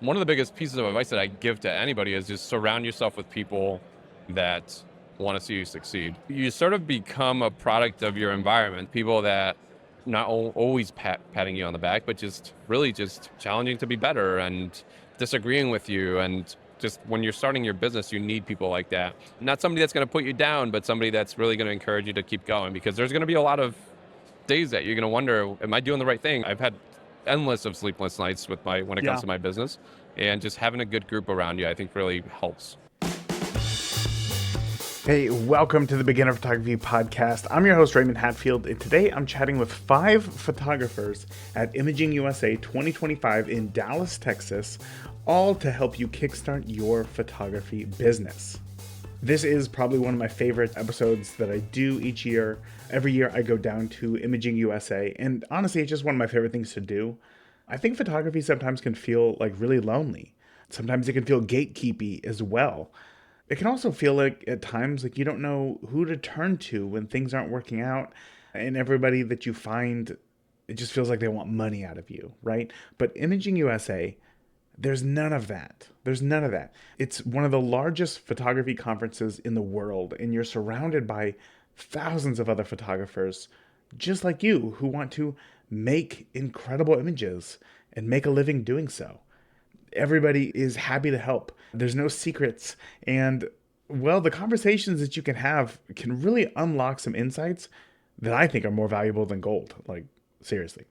one of the biggest pieces of advice that I give to anybody is just surround yourself with people that want to see you succeed. You sort of become a product of your environment, people that not always patting you on the back, but just really just challenging to be better and disagreeing with you. And just when you're starting your business, you need people like that. Not somebody that's going to put you down, but somebody that's really going to encourage you to keep going, because there's going to be a lot of days that you're going to wonder, am I doing the right thing? I've had endless of sleepless nights when it comes to my business, and just having a good group around you, I think, really helps. Hey, welcome to the Beginner Photography Podcast. I'm your host, Raymond Hatfield, and today I'm chatting with 5 photographers at Imaging USA 2025 in Dallas, Texas, all to help you kickstart your photography business. This is probably one of my favorite episodes that I do each year. Every year I go down to Imaging USA, and honestly, it's just one of my favorite things to do. I think photography sometimes can feel like really lonely. Sometimes it can feel gatekeepy as well. It can also feel like at times like you don't know who to turn to when things aren't working out, and everybody that you find, it just feels like they want money out of you, right? But Imaging USA, there's none of that. There's none of that. It's one of the largest photography conferences in the world, and you're surrounded by thousands of other photographers just like you who want to make incredible images and make a living doing so. Everybody is happy to help. There's no secrets. And, well, the conversations that you can have can really unlock some insights that I think are more valuable than gold. Like, seriously.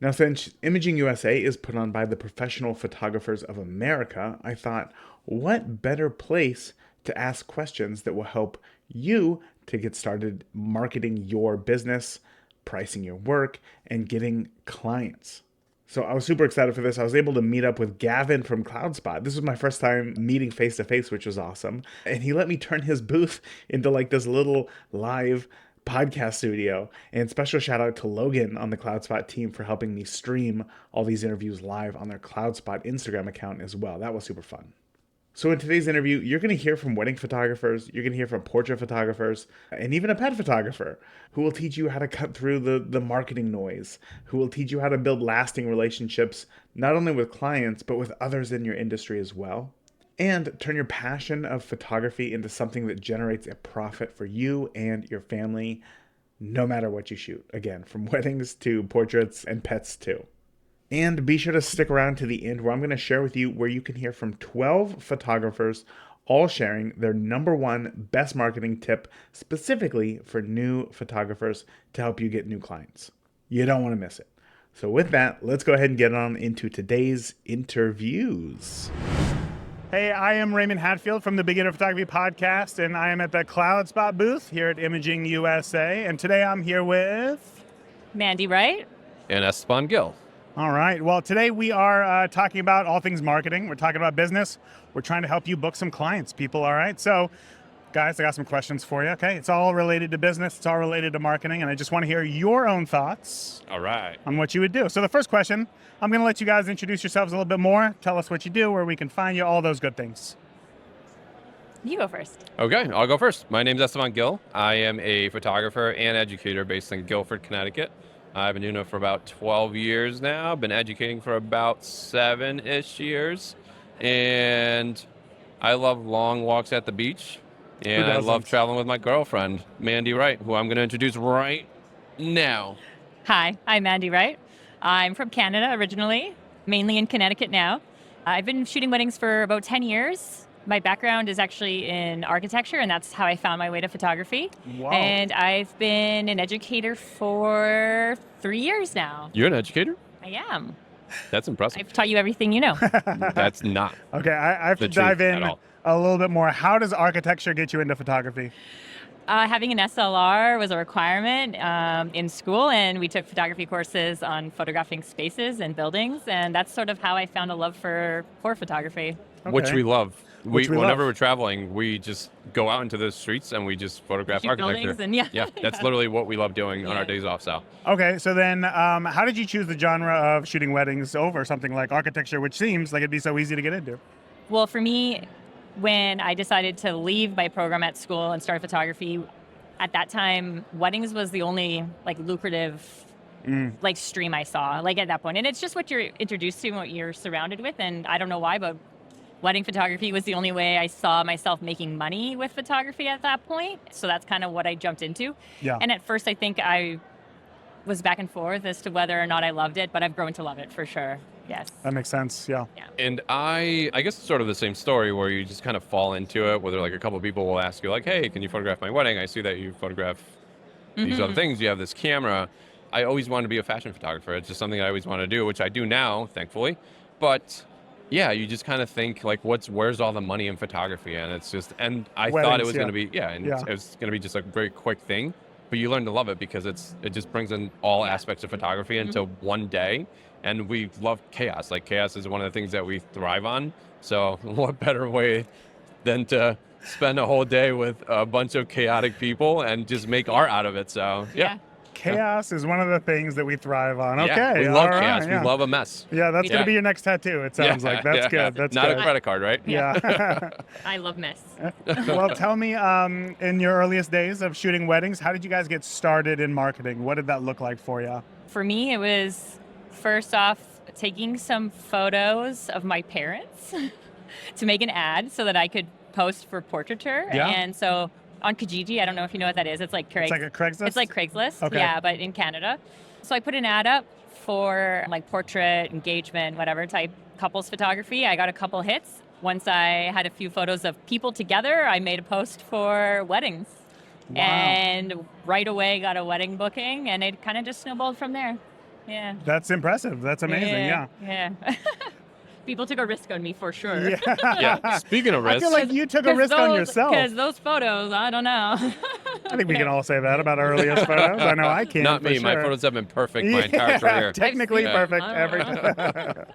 Now, since Imaging USA is put on by the Professional Photographers of America, I thought, what better place to ask questions that will help you to get started marketing your business, pricing your work, and getting clients. So I was super excited for this. I was able to meet up with Gavin from CloudSpot. This was my first time meeting face to face, which was awesome. And he let me turn his booth into like this little live podcast studio. And special shout out to Logan on the CloudSpot team for helping me stream all these interviews live on their CloudSpot Instagram account as well. That was super fun. So in today's interview, you're going to hear from wedding photographers, you're going to hear from portrait photographers, and even a pet photographer who will teach you how to cut through the marketing noise, who will teach you how to build lasting relationships, not only with clients, but with others in your industry as well, and turn your passion of photography into something that generates a profit for you and your family, no matter what you shoot. Again, from weddings to portraits and pets too. And be sure to stick around to the end, where I'm going to share with you where you can hear from 12 photographers, all sharing their number one best marketing tip specifically for new photographers to help you get new clients. You don't want to miss it. So with that, let's go ahead and get on into today's interviews. Hey, I am Raymond Hatfield from the Beginner Photography Podcast, and I am at the CloudSpot booth here at Imaging USA. And today I'm here with Mandy Wright And Esteban Gil. All right. Well, today we are talking about all things marketing. We're talking about business. We're trying to help you book some clients, people. All right. So, guys, I got some questions for you. Okay. It's all related to business. It's all related to marketing. And I just want to hear your own thoughts. All right. On what you would do. So the first question, I'm going to let you guys introduce yourselves a little bit more. Tell us what you do, where we can find you, all those good things. You go first. Okay, I'll go first. My name's Esteban Gil. I am a photographer and educator based in Guilford, Connecticut. I've been doing it for about 12 years now. I've been educating for about 7-ish years. And I love long walks at the beach. And I love traveling with my girlfriend, Mandy Wright, who I'm going to introduce right now. Hi, I'm Mandy Wright. I'm from Canada originally, mainly in Connecticut now. I've been shooting weddings for about 10 years. My background is actually in architecture, and that's how I found my way to photography. Wow. And I've been an educator for 3 years now. You're an educator? I am. That's impressive. I've taught you everything you know. That's not. Okay, I have to dive in a little bit more. How does architecture get you into photography? Having an SLR was a requirement in school, and we took photography courses on photographing spaces and buildings, and that's sort of how I found a love for photography. Okay. Which we love. Whenever love. we're traveling, we just go out into the streets and we just photograph Shoot architecture. buildings and yeah. That's literally what we love doing on our days off. So. Okay, so then how did you choose the genre of shooting weddings over something like architecture, which seems like it'd be so easy to get into? Well, for me, when I decided to leave my program at school and start photography, at that time, weddings was the only lucrative like stream I saw, like at that point. And it's just what you're introduced to and what you're surrounded with. And I don't know why, but wedding photography was the only way I saw myself making money with photography at that point. So that's kind of what I jumped into. Yeah. And at first I think I was back and forth as to whether or not I loved it, but I've grown to love it for sure. Yes. That makes sense. Yeah. And I guess it's sort of the same story where you just kind of fall into it, whether like a couple of people will ask you like, hey, can you photograph my wedding? I see that you photograph these other things. You have this camera. I always wanted to be a fashion photographer. It's just something I always want to do, which I do now, thankfully. But yeah, you just kind of think like, where's all the money in photography? And it's just, and I thought it was going to be, it was going to be just a very quick thing. But you learn to love it because it just brings in all aspects of photography into one day. And we love chaos. Like chaos is one of the things that we thrive on. So what better way than to spend a whole day with a bunch of chaotic people and just make art out of it. So yeah. Chaos is one of the things that we thrive on. Okay. Yeah, we love chaos. We love a mess. Yeah, that's going to be your next tattoo, it sounds like. That's good. That's not good. a credit card, right? Yeah. I love mess. Well, tell me, in your earliest days of shooting weddings, how did you guys get started in marketing? What did that look like for you? For me, it was first off taking some photos of my parents to make an ad so that I could post for portraiture. Yeah. And so on Kijiji, I don't know if you know what that is. It's like It's like a Craigslist? It's like Craigslist, Okay. yeah, but in Canada. So I put an ad up for like portrait, engagement, whatever type couples photography. I got a couple hits. Once I had a few photos of people together, I made a post for weddings. Wow. And right away got a wedding booking, and it kind of just snowballed from there. Yeah. That's impressive. That's amazing. Yeah. Yeah. People took a risk on me for sure. Yeah. Speaking of I risk, feel like you took a risk on yourself. Because those photos, I don't know. I think we can all say that about our earliest photos. I know I can. not for me. My sure. photos have been perfect my entire career. Technically Yeah. perfect every time. That's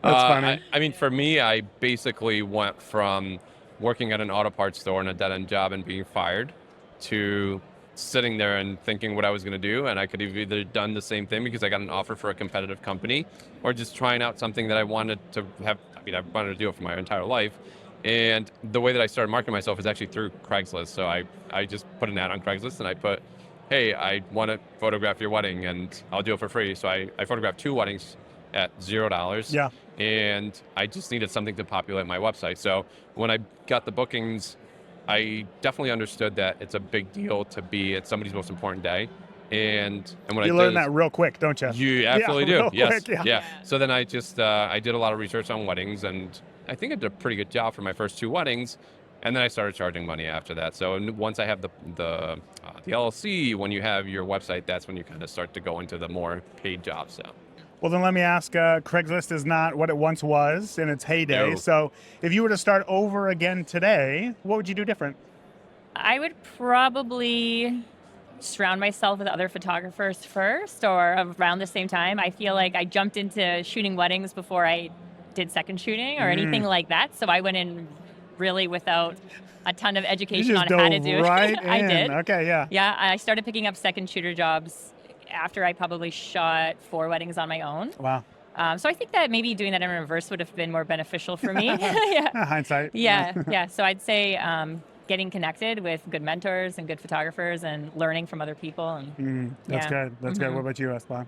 funny. I mean, for me, I basically went from working at an auto parts store in a dead-end job and being fired to sitting there and thinking what I was going to do. And I could have either done the same thing because I got an offer for a competitive company, or just trying out something that I wanted to have. I mean, I wanted to do it for my entire life. And the way that I started marketing myself is actually through Craigslist. So I just put an ad on Craigslist and I put, hey, I want to photograph your wedding and I'll do it for free. So I photographed 2 weddings at $0. Yeah. And I just needed something to populate my website. So when I got the bookings, I definitely understood that it's a big deal to be at somebody's most important day. And when You I learn did, that real quick, don't you? you absolutely real do. Yes. quick, yeah. So then I just I did a lot of research on weddings, and I think I did a pretty good job for my first 2 weddings. And then I started charging money after that. So once I have the LLC, when you have your website, that's when you kind of start to go into the more paid jobs. So. Well, then let me ask, Craigslist is not what it once was in its heyday. No. So if you were to start over again today, what would you do different? I would probably surround myself with other photographers first or around the same time. I feel like I jumped into shooting weddings before I did second shooting or anything like that. So I went in really without a ton of education on how to do right it. I in. did. Okay, yeah. Yeah, I started picking up second shooter jobs after I probably shot 4 weddings on my own. Wow. So I think that maybe doing that in reverse would have been more beneficial for me. Yeah. Hindsight. Yeah. So I'd say getting connected with good mentors and good photographers and learning from other people. And That's good. That's good. What about you, Esteban?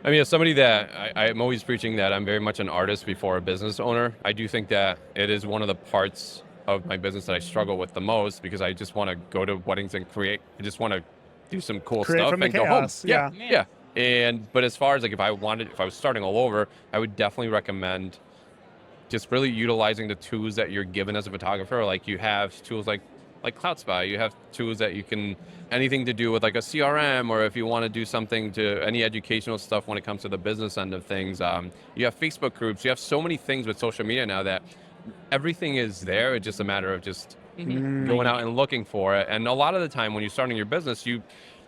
I mean, as somebody that I'm always preaching that I'm very much an artist before a business owner. I do think that it is one of the parts of my business that I struggle with the most because I just want to go to weddings and create. I just want to do some cool Create stuff from the and go chaos, home. yeah. But as far as like if I was starting all over, I would definitely recommend just really utilizing the tools that you're given as a photographer. Like you have tools like CloudSpy, you have tools that you can, anything to do with like a CRM, or if you want to do something to any educational stuff when it comes to the business end of things. You have Facebook groups, you have so many things with social media now that everything is there. It's just a matter of just going out and looking for it. And a lot of the time when you're starting your business,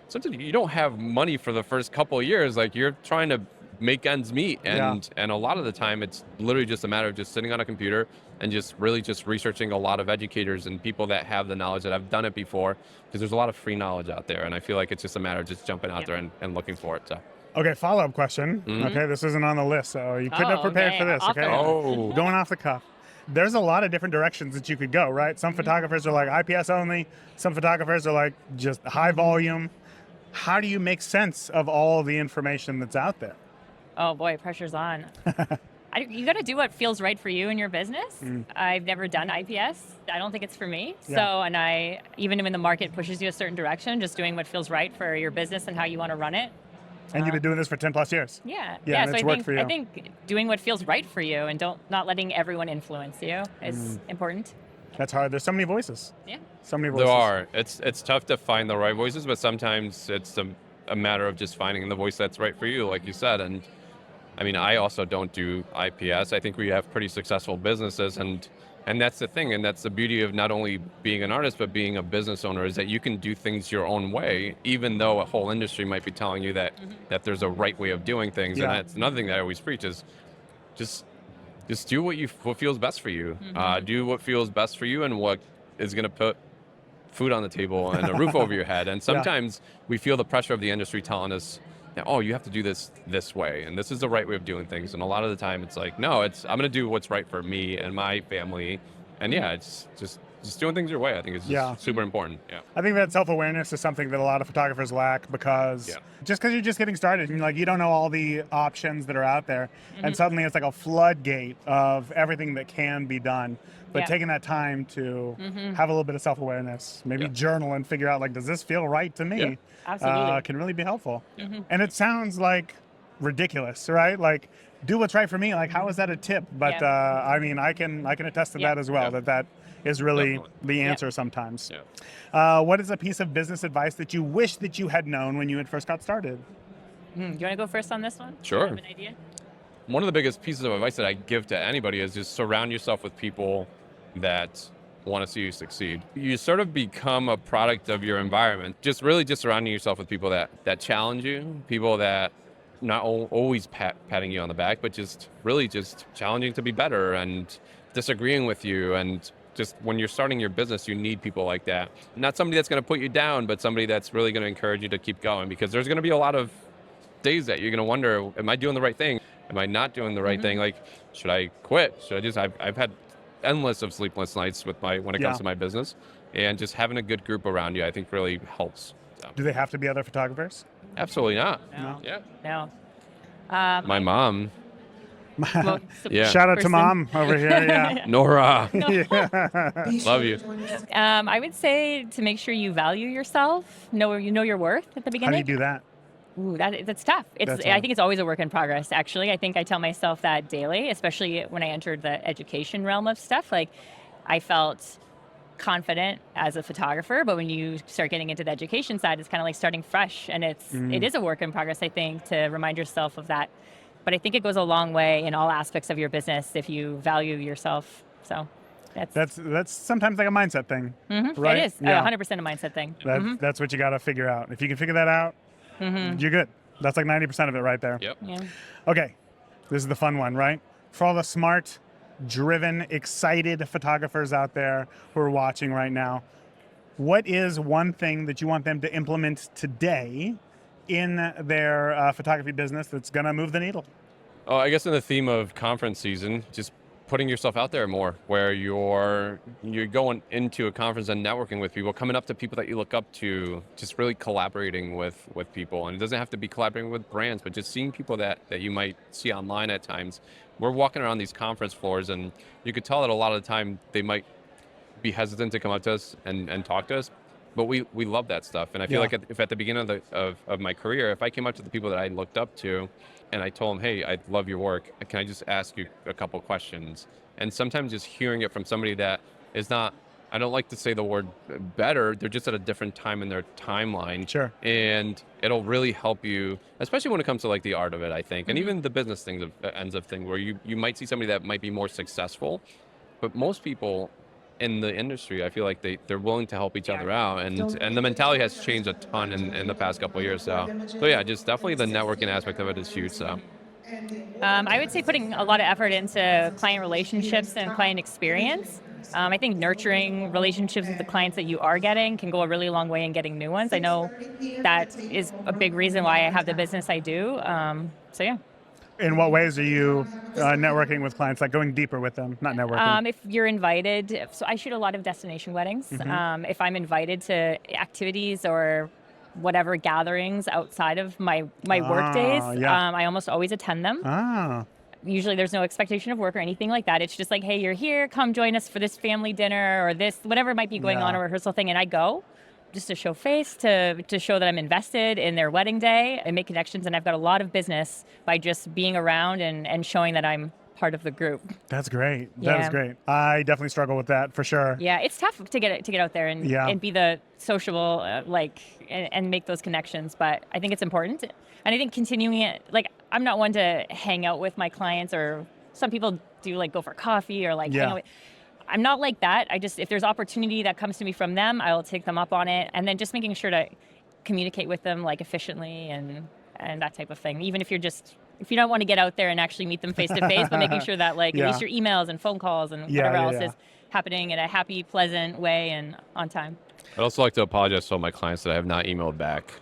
sometimes you don't have money for the first couple of years. Like you're trying to make ends meet. And a lot of the time it's literally just a matter of just sitting on a computer and just really just researching a lot of educators and people that have the knowledge that have done it before, because there's a lot of free knowledge out there. And I feel like it's just a matter of just jumping out there and looking for it. So. Okay, follow-up question. Okay, this isn't on the list, so you couldn't have prepared for this. Off Okay, the- going off the cuff. There's a lot of different directions that you could go, right? Some photographers are like IPS only. Some photographers are like just high volume. how do you make sense of all the information that's out there? Oh boy, pressure's on. You got to do what feels right for you in your business. I've never done IPS. I don't think it's for me. Yeah. Even when the market pushes you a certain direction, just doing what feels right for your business and how you want to run it. And you've been doing this for 10 plus years. Yeah. Yeah, and So it's worked for you. I think doing what feels right for you and not letting everyone influence you is important. That's hard. There's so many voices. Yeah. So many voices. There are. It's tough to find the right voices, but sometimes it's a matter of just finding the voice that's right for you, like you said. And I mean, I also don't do IPS. I think we have pretty successful businesses, and that's the thing, and that's the beauty of not only being an artist, but being a business owner, is that you can do things your own way, even though a whole industry might be telling you that there's a right way of doing things. Yeah. And that's another thing that I always preach is just do what feels best for you. Do what feels best for you and what is going to put food on the table and a roof over your head. And sometimes we feel the pressure of the industry telling us, oh, you have to do this way, and this is the right way of doing things. And a lot of the time it's like, no, I'm going to do what's right for me and my family. And it's just doing things your way. I think is super important. Yeah. I think that self-awareness is something that a lot of photographers lack, because just because you're just getting started and you don't know all the options that are out there, and suddenly it's like a floodgate of everything that can be done. But taking that time to have a little bit of self-awareness, maybe journal and figure out, like, does this feel right to me? Absolutely. Can really be helpful. And it sounds like ridiculous, right? Like, do what's right for me. Like, how is that a tip? But I mean, I can attest to that as well. That is really the answer sometimes. What is a piece of business advice that you wish that you had known when you had first got started? Do you want to go first on this one? Sure. Do you have an idea? One of the biggest pieces of advice that I give to anybody is just surround yourself with people that want to see you succeed. You sort of become a product of your environment. Just surrounding yourself with people that challenge you, people that not always patting you on the back, but just challenging to be better and disagreeing with you. And just when you're starting your business, you need people like that. Not somebody that's going to put you down, but somebody that's really going to encourage you to keep going, because there's going to be a lot of days that you're going to wonder, am I doing the right thing? Am I not doing the right thing? Like, should I quit? I've had endless of sleepless nights when it comes to my business, and just having a good group around you, I think, really helps. So. Do they have to be other photographers? Absolutely not. No. Yeah. No. My mom. Yeah. Shout out to mom over here. Yeah. Nora. Love you. I would say to make sure you value yourself, know your worth at the How beginning. do you do that? Ooh, that's tough. I think it's always a work in progress, actually. I think I tell myself that daily, especially when I entered the education realm of stuff. Like, I felt confident as a photographer, but when you start getting into the education side, it's kind of like starting fresh, and it is a work in progress, I think, to remind yourself of that. But I think it goes a long way in all aspects of your business if you value yourself. So that's sometimes like a mindset thing, right? It is 100% a mindset thing. That's what you got to figure out. If you can figure that out, you're good. That's like 90% of it right there. Yep. Yeah. Okay, this is the fun one, right? For all the smart, driven, excited photographers out there who are watching right now, what is one thing that you want them to implement today in their photography business that's going to move the needle? Oh, I guess in the theme of conference season, just putting yourself out there more, where you're going into a conference and networking with people, coming up to people that you look up to, just really collaborating with people. And it doesn't have to be collaborating with brands, but just seeing people that you might see online at times. We're walking around these conference floors, and you could tell that a lot of the time they might be hesitant to come up to us and talk to us. But we love that stuff. And I feel like if at the beginning of my career, if I came up to the people that I looked up to and I told them, hey, I love your work, can I just ask you a couple questions? And sometimes just hearing it from somebody that is not, I don't like to say the word better, they're just at a different time in their timeline. Sure. And it'll really help you, especially when it comes to like the art of it, I think. And even the business ends of things, where you might see somebody that might be more successful, but most people in the industry, I feel like they're willing to help each other out, and the mentality has changed a ton in the past couple of years. So yeah, just definitely the networking aspect of it is huge. So I would say putting a lot of effort into client relationships and client experience. I think nurturing relationships with the clients that you are getting can go a really long way in getting new ones. I know that is a big reason why I have the business I do. So yeah. In what ways are you networking with clients, like going deeper with them, not networking? If you're invited, so I shoot a lot of destination weddings. If I'm invited to activities or whatever gatherings outside of my work days. Yeah. I almost always attend them. Usually there's no expectation of work or anything like that. It's just like, hey, you're here, come join us for this family dinner or this, whatever might be going on, a rehearsal thing. And I go just to show face, to show that I'm invested in their wedding day and make connections. And I've got a lot of business by just being around and showing that I'm part of the group. That's great. That is great. I definitely struggle with that for sure. Yeah, it's tough to get out there and be the sociable, and make those connections. But I think it's important. And I think continuing it, like, I'm not one to hang out with my clients, or some people do, like, go for coffee or hang out with. I'm not like that. If there's opportunity that comes to me from them, I will take them up on it. And then just making sure to communicate with them, like, efficiently and that type of thing. Even if you don't want to get out there and actually meet them face to face, but making sure that, like, at least your emails and phone calls and whatever else is happening in a happy, pleasant way and on time. I'd also like to apologize to all my clients that I have not emailed back.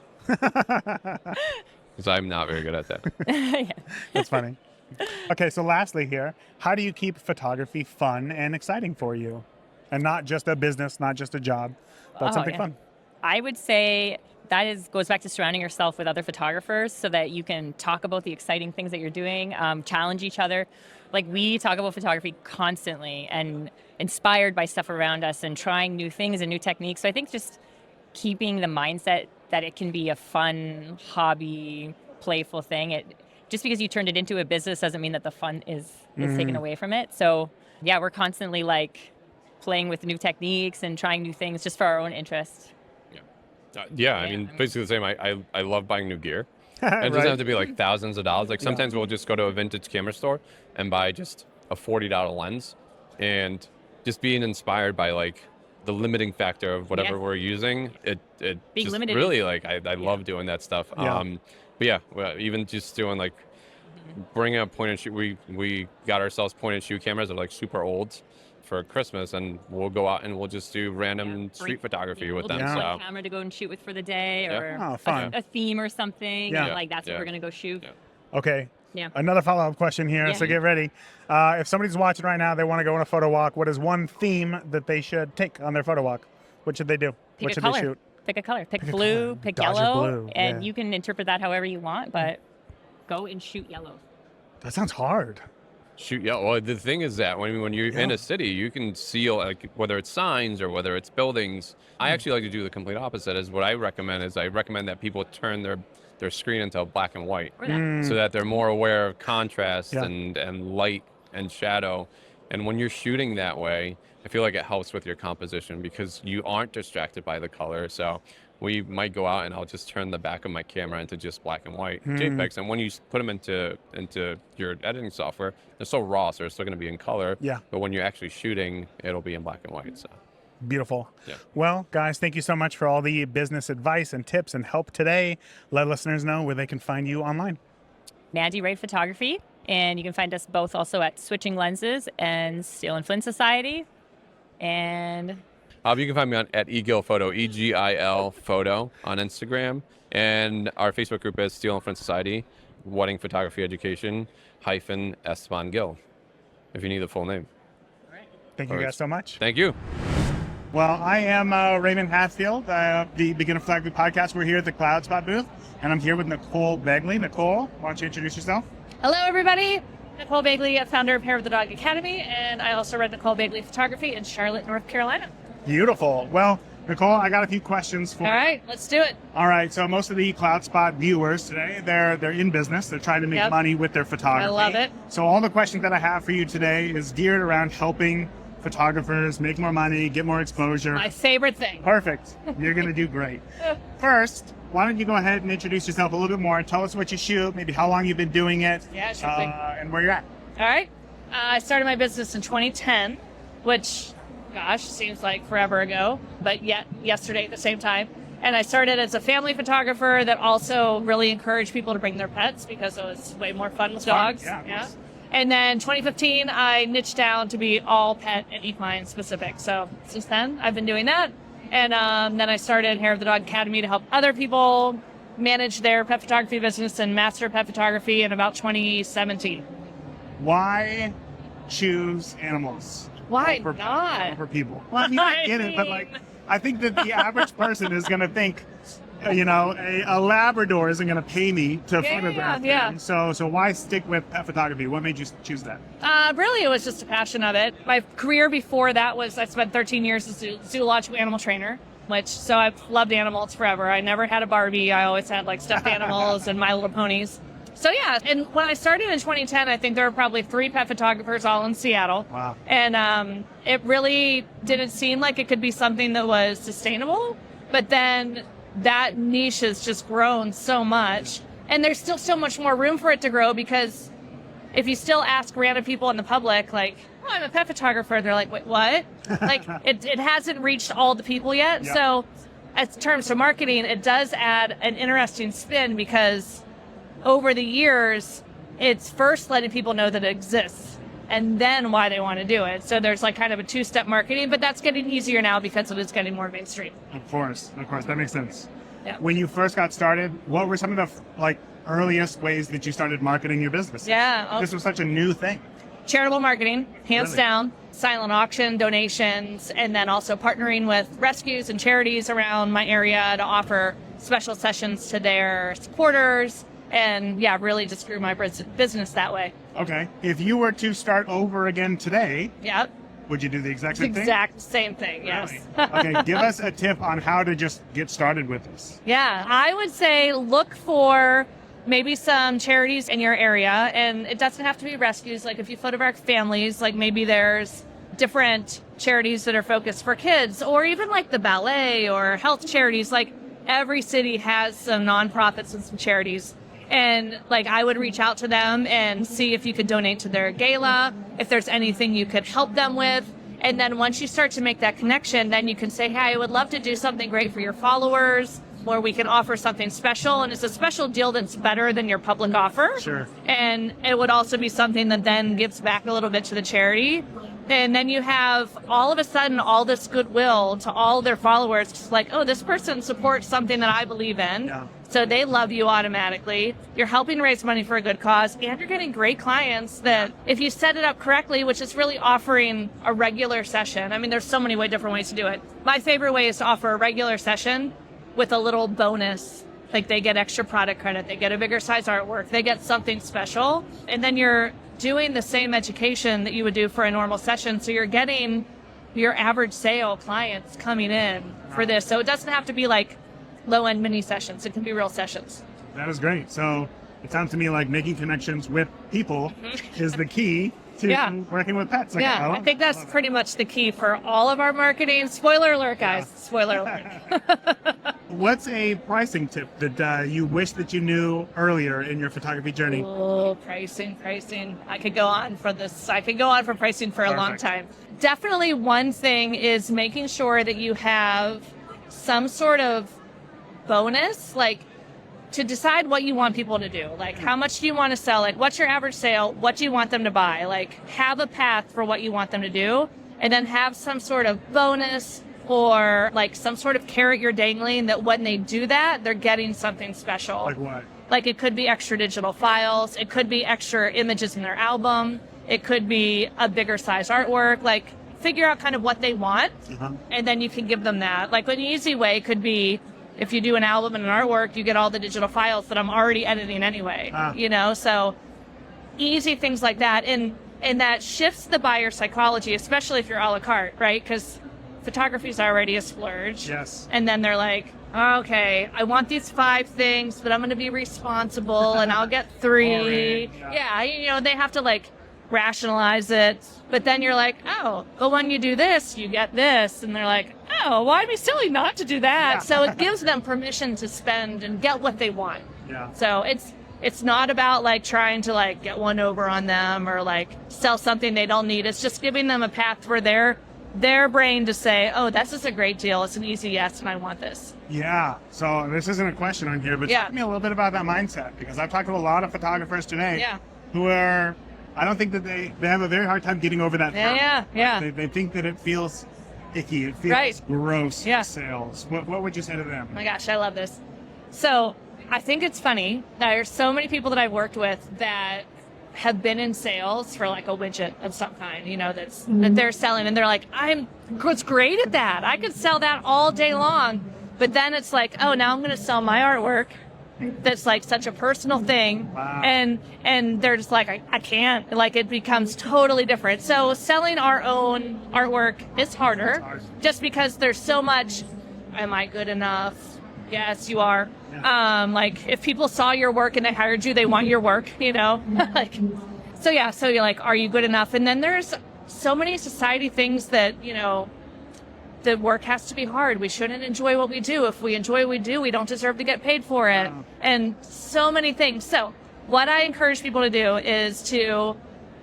Because I'm not very good at that. That's funny. Okay, so lastly here, how do you keep photography fun and exciting for you? And not just a business, not just a job, but something fun. I would say that goes back to surrounding yourself with other photographers so that you can talk about the exciting things that you're doing, challenge each other. Like, we talk about photography constantly and inspired by stuff around us and trying new things and new techniques. So I think just keeping the mindset that it can be a fun hobby, playful thing. Just because you turned it into a business doesn't mean that the fun is taken away from it. So yeah, we're constantly, like, playing with new techniques and trying new things just for our own interest. I mean, basically the same. I love buying new gear. And it doesn't have to be like thousands of dollars. Like, sometimes we'll just go to a vintage camera store and buy just a $40 lens, and just being inspired by, like, the limiting factor of whatever we're using. It Being just limited really, like, I love doing that stuff. But even just doing, like, bringing a point and shoot. We got ourselves point and shoot cameras that are, like, super old for Christmas, and we'll go out and we'll just do random street photography with them. We'll So a camera to go and shoot with for the day, or fun. a theme or something. Yeah. And, like, that's what we're gonna go shoot. Okay. Yeah. Another follow-up question here, so get ready. If somebody's watching right now, they want to go on a photo walk, what is one theme that they should take on their photo walk? What should they do? What should they shoot? Pick a color. Pick blue, pick Dodge a yellow, blue, and you can interpret that however you want, but go and shoot yellow. That sounds hard. shoot. Yeah. Well, the thing is that when you're in a city, you can see, like, whether it's signs or whether it's buildings. I actually like to do the complete opposite. Is what I recommend that people turn their screen into black and white, so that they're more aware of contrast and light and shadow. And when you're shooting that way, I feel like it helps with your composition because you aren't distracted by the color. So we might go out and I'll just turn the back of my camera into just black and white JPEGs. And when you put them into your editing software, they're so raw, so they're still going to be in color. Yeah. But when you're actually shooting, it'll be in black and white. So. Beautiful. Yeah. Well, guys, thank you so much for all the business advice and tips and help today. Let listeners know where they can find you online. Mandy Wright Photography. And you can find us both also at Switching Lenses and Steel and Flint Society. And You can find me at Egil Photo, EGIL Photo on Instagram. And our Facebook group is Steel and Flint Society, Wedding Photography Education, Esteban Gil, if you need the full name. all right. Thank you guys so much. Thank you. Well, I am Raymond Hatfield, the Beginner Photography Podcast. We're here at the Cloud Spot booth, and I'm here with Nicole Begley. Nicole, why don't you introduce yourself? Hello, everybody. Nicole Begley, founder of Hair of the Dog Academy, and I also run Nicole Begley Photography in Charlotte, North Carolina. Beautiful. Well, Nicole, I got a few questions for you. All right, let's do it. All right, so most of the Cloud Spot viewers today, they're in business. They're trying to make money with their photography. I love it. So all the questions that I have for you today is geared around helping photographers make more money, get more exposure. My favorite thing. Perfect. You're going to do great. First, why don't you go ahead and introduce yourself a little bit more. Tell us what you shoot, maybe how long you've been doing it, Yeah, sure thing. and where you're at. All right. I started my business in 2010, which, gosh, seems like forever ago, but yet yesterday at the same time. And I started as a family photographer that also really encouraged people to bring their pets because it was way more fun with dogs. Fun. Yeah. And then 2015, I niched down to be all pet and equine specific. So since then, I've been doing that. And then I started Hair of the Dog Academy to help other people manage their pet photography business and master pet photography in about 2017. Why choose animals? Why over, not? over people? Well, I mean, I get it, but like, I think that the average person is going to think a Labrador isn't going to pay me to photograph yeah. them. So why stick with pet photography? What made you choose that? Really, it was just a passion of it. My career before that was I spent 13 years as a zoological animal trainer, so I've loved animals forever. I never had a Barbie. I always had like stuffed animals and My Little Ponies. So yeah, and when I started in 2010, I think there were probably 3 pet photographers all in Seattle. Wow. And it really didn't seem like it could be something that was sustainable. But then that niche has just grown so much. And there's still so much more room for it to grow, because if you still ask random people in the public, like, oh, I'm a pet photographer, they're like, wait, what? Like, it hasn't reached all the people yet. Yep. So as terms of marketing, it does add an interesting spin, because over the years, it's first letting people know that it exists and then why they want to do it. So there's like kind of a 2-step marketing, but that's getting easier now because it is getting more mainstream. Of course, that makes sense. Yeah. When you first got started, what were some of the earliest ways that you started marketing your business? Yeah. This was such a new thing. Charitable marketing, hands Really? down, silent auction, donations, and then also partnering with rescues and charities around my area to offer special sessions to their supporters. And yeah, really just grew my business that way. Okay. If you were to start over again today, Yeah, would you do the exact same thing? exact same thing, yes. Really? Okay, give us a tip on how to just get started with this. Yeah, I would say look for maybe some charities in your area, and it doesn't have to be rescues. Like if you photograph families, like maybe there's different charities that are focused for kids, or even like the ballet or health charities. Like every city has some nonprofits and some charities. And like I would reach out to them and see if you could donate to their gala, if there's anything you could help them with. And then once you start to make that connection, then you can say, hey, I would love to do something great for your followers, where we can offer something special. And it's a special deal that's better than your public offer. Sure. And it would also be something that then gives back a little bit to the charity. And then you have all of a sudden all this goodwill to all their followers, just like, oh, this person supports something that I believe in. Yeah. So they love you automatically. You're helping raise money for a good cause, and you're getting great clients that if you set it up correctly, which is really offering a regular session. I mean, there's so many different ways to do it. My favorite way is to offer a regular session with a little bonus. Like they get extra product credit, they get a bigger size artwork, they get something special. And then you're doing the same education that you would do for a normal session. So you're getting your average sale clients coming in for this. So it doesn't have to be like low-end mini sessions. It can be real sessions. That is great. So it sounds to me like making connections with people is the key to working with pets. Like, Yeah, I think that's pretty much the key for all of our marketing. Spoiler alert, guys. Spoiler alert. What's a pricing tip that you wish that you knew earlier in your photography journey? Oh, pricing. I could go on for this. I could go on for pricing for a long time. Definitely one thing is making sure that you have some sort of bonus, like to decide what you want people to do. Like how much do you want to sell? Like what's your average sale? What do you want them to buy? Like have a path for what you want them to do, and then have some sort of bonus or like some sort of carrot you're dangling that when they do that, they're getting something special. Like what? Like it could be extra digital files. It could be extra images in their album. It could be a bigger size artwork. Like figure out kind of what they want, and then you can give them that. Like an easy way could be, if you do an album and an artwork, you get all the digital files that I'm already editing anyway, so easy things like that. And that shifts the buyer psychology, especially if you're a la carte, right? Because photography is already a splurge. Yes. And then they're like, okay, I want these 5 things, but I'm going to be responsible and I'll get 3. They have to like rationalize it. But then you're like, oh, but when you do this, you get this. And they're like, oh, why be silly not to do that? Yeah. So it gives them permission to spend and get what they want. Yeah. So it's not about like trying to like get one over on them or like sell something they don't need. It's just giving them a path for their brain to say, oh, this is a great deal. It's an easy yes, and I want this. Yeah. So this isn't a question on here, but talk to me a little bit about that mindset, because I've talked to a lot of photographers today who are, I don't think that they have a very hard time getting over that. They think that it feels icky. It feels gross. Sales. What would you say to them? Oh my gosh, I love this. So I think it's funny. There's so many people that I've worked with that have been in sales for like a widget of some kind, that they're selling, and they're like, I was great at that. I could sell that all day long. But then it's like, oh, now I'm going to sell my artwork. That's like such a personal thing. Wow. And they're just like, I can't. Like, it becomes totally different. So selling our own artwork is harder just because there's so much, am I good enough? Yes, you are. Yeah. Like, if people saw your work and they hired you, they want your work, you know? Like, so you're like, are you good enough? And then there's so many society things that, you know, the work has to be hard. We shouldn't enjoy what we do. If we enjoy what we do, we don't deserve to get paid for it. Wow. And so many things. So what I encourage people to do is to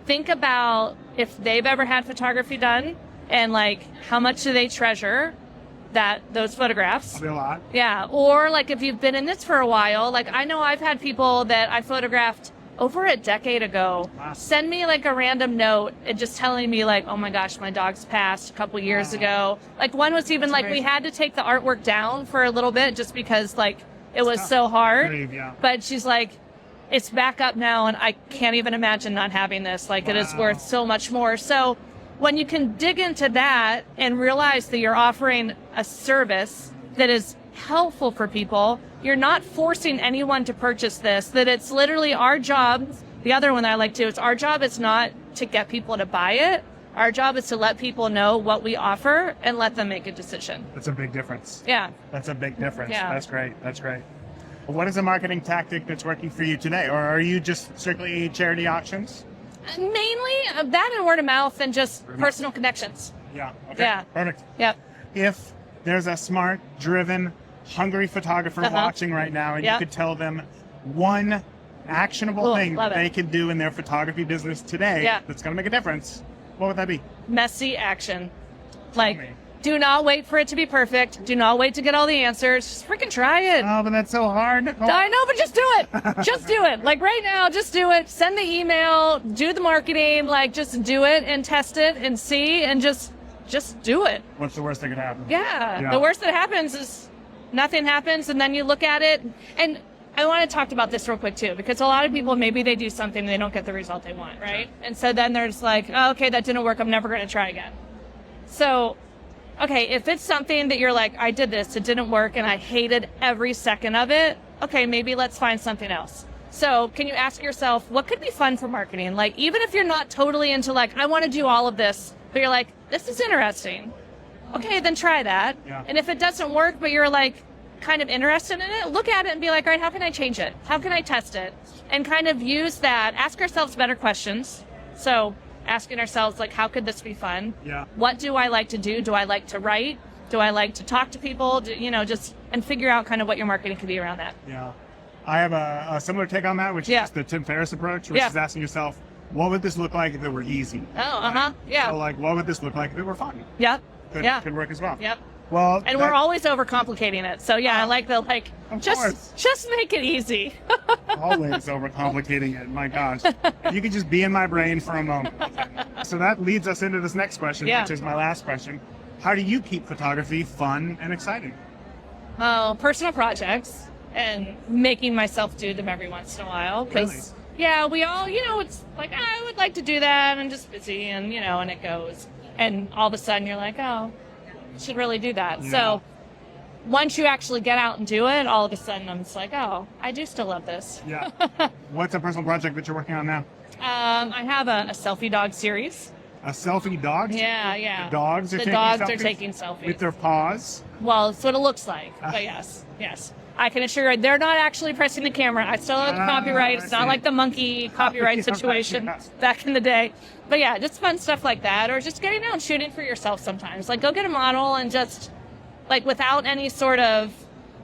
think about if they've ever had photography done and like how much do they treasure those photographs. Probably a lot. Yeah. Or like if you've been in this for a while, like I know I've had people that I photographed over a decade ago, send me like a random note and just telling me like, oh my gosh, my dog's passed a couple years ago. Like one was even like, we had to take the artwork down for a little bit just because like it was so hard. But she's like, it's back up now and I can't even imagine not having this. Like it is worth so much more. So when you can dig into that and realize that you're offering a service that is helpful for people, you're not forcing anyone to purchase this, that it's literally our job. The other one that I like to, it's our job is not to get people to buy it. Our job is to let people know what we offer and let them make a decision. That's a big difference. Yeah. That's a big difference. Yeah. That's great. That's great. What is a marketing tactic that's working for you today? Or are you just strictly charity auctions? Mainly that and word of mouth and just personal connections. Yeah. Okay. Yeah. Perfect. Yep. If there's a smart, driven, hungry photographer watching right now and you could tell them one actionable thing that they can do in their photography business today that's going to make a difference, what would that be? Messy action. Like, do not wait for it to be perfect. Do not wait to get all the answers. Just freaking try it. Oh, but that's so hard, Nicole. I know, but just do it. Just do it. Like right now, just do it. Send the email, do the marketing, like just do it and test it and see and just do it. What's the worst that could happen? Yeah. The worst that happens is nothing happens, and then you look at it. And I want to talk about this real quick too, because a lot of people, maybe they do something and they don't get the result they want, right? And so then they're just like, oh, okay, that didn't work. I'm never going to try again. So, okay, if it's something that you're like, I did this, it didn't work, and I hated every second of it, okay, maybe let's find something else. So can you ask yourself, what could be fun for marketing? Like, even if you're not totally into like, I want to do all of this, but you're like, this is interesting. Okay, then try that. Yeah. And if it doesn't work, but you're like kind of interested in it, look at it and be like, all right, how can I change it? How can I test it? And kind of use that, ask ourselves better questions. So asking ourselves, like, how could this be fun? Yeah. What do I like to do? Do I like to write? Do I like to talk to people? And figure out kind of what your marketing could be around that. Yeah. I have a similar take on that, which is the Tim Ferriss approach, which is asking yourself, what would this look like if it were easy? Oh, yeah. So, like, what would this look like if it were fun? Yep. Could work as well. Yep. Well, and we're always overcomplicating it. So yeah, I like the just make it easy. Always overcomplicating it. My gosh. You could just be in my brain for a moment. So that leads us into this next question, which is my last question. How do you keep photography fun and exciting? Personal projects and making myself do them every once in a while. Because yeah, we all, it's like, I would like to do that. I'm just busy and, and it goes. And all of a sudden you're like, oh, I should really do that. Yeah. So once you actually get out and do it, all of a sudden I'm just like, oh, I do still love this. Yeah. What's a personal project that you're working on now? I have a selfie dog series. A selfie dog? Yeah, yeah. The dogs are taking selfies with their paws? Well, that's what it looks like. But yes. I can assure you, they're not actually pressing the camera. I still have the copyright. It's not like the monkey copyright situation back in the day. But yeah, just fun stuff like that, or just getting out and shooting for yourself sometimes. Like, go get a model and just, like, without any sort of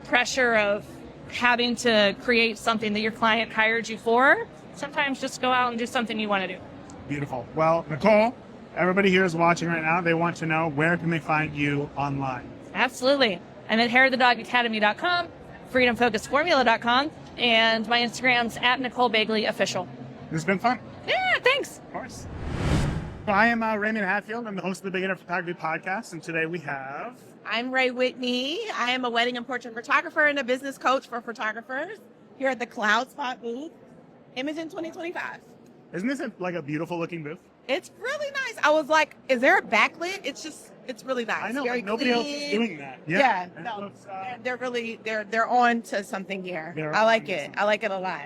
pressure of having to create something that your client hired you for, sometimes just go out and do something you want to do. Beautiful. Well, Nicole, everybody here is watching right now. They want to know, where can they find you online? Absolutely. I'm at hairofthedogacademy.com. freedomfocusformula.com, and my Instagram's at Nicole Begley Official. This has been fun. Yeah, thanks. Of course. I am Raymond Hatfield. I'm the host of the Beginner Photography Podcast, and today we have... I'm Rhea Whitney. I am a wedding and portrait photographer and a business coach for photographers here at the Cloud Spot booth, Imaging 2025. Isn't this like a beautiful looking booth? It's really nice. I was like, is there a backlit? It's just It's really nice. I know, Very like, nobody else is clean. doing that. Yeah, And no, it's, they're really they're on to something here. They're I like on to it. something. I like it a lot.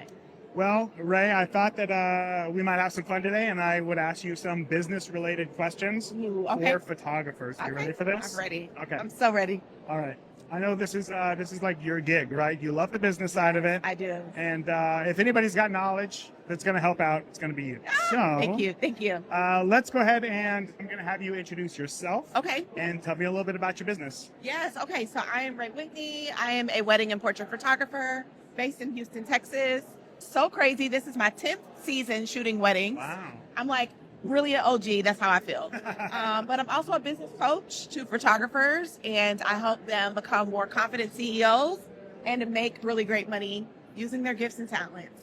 Well, Ray, I thought that we might have some fun today, and I would ask you some business-related questions Okay. for photographers. Are you ready for this? I'm ready. Okay. I'm so ready. All right. I know this is like your gig, right? You love the business side of it. I do. And if anybody's got knowledge that's going to help out, it's going to be you. So Thank you. Thank you. let's go ahead and I'm going to have you introduce yourself. Okay. And tell me a little bit about your business. Yes. Okay. So I am Rhea Whitney. I am a wedding and portrait photographer based in Houston, Texas. So crazy. This is my 10th season shooting weddings. Wow. I'm like really an OG. That's how I feel. But I'm also a business coach to photographers, and I help them become more confident CEOs and to make really great money using their gifts and talents.